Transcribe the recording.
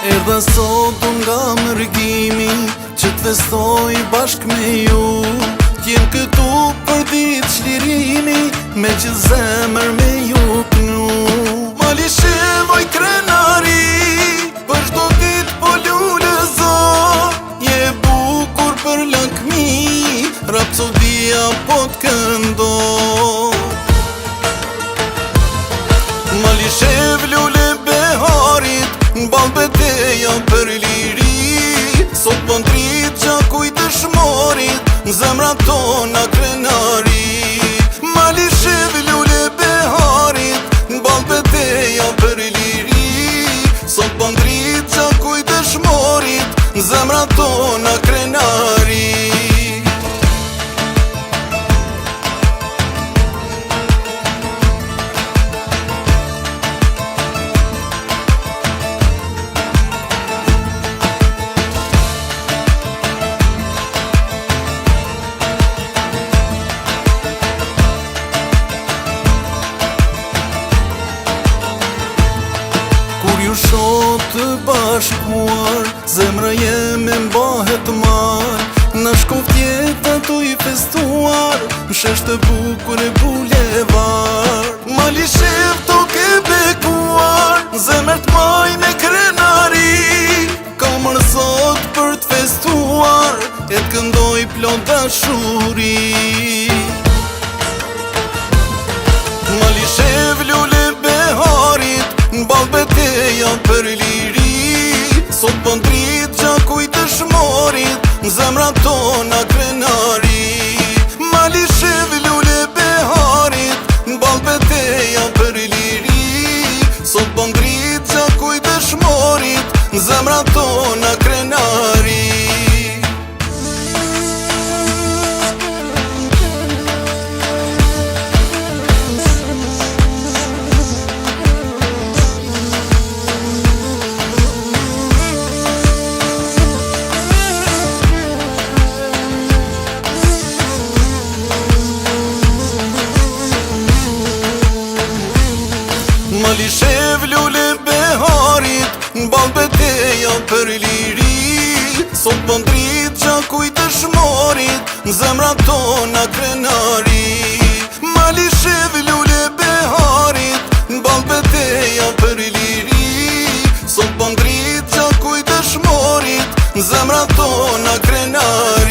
Erdha sot nga mërgimi që t'festoj bashk me ju. T'jem këtu për ditë shlirimi me që zemër me ju kënu. Mali shevoj krenari për shdo ditë po lullëzo. Je bukur për lakmi rapsodia po t'këndo. Mali shev lulle beharit n'bal beteja për liri. Sot po ndrit gjakuj dëshmorit n'zemra tona krenari. Mali shev lule beharit n'bal beteja për liri. Sot po ndrit gjakuj dëshmorit n'zemra tona krenari. Shot të bashkuar, zemra jeme mbahet mar. Në shkoft jeta tu i festuar, m'shesh të bukur e bulevar. Mali shef to ke bekuar, zemër t'maj me krenari. Kamër sot për t'festuar, e t'këndoj plot dashuri. Mali shef lule beharit n'bal beteja për liri. Sot po ndrit gjakuj dëshmorit n'zemra tona krenari. Mali shev lule beharit n'bal beteja për liri. Sot po ndrit gjakuj dëshmorit n'zemra tona krenari. Mali shev lule beharit n'bal beteja për liri. Sot po ndrit gjakuj dëshmorit n'zemra tona krenari. Mali shev lule beharit n'bal beteja për liri. Sot po ndrit gjakuj dëshmorit n'zemra tona krenari.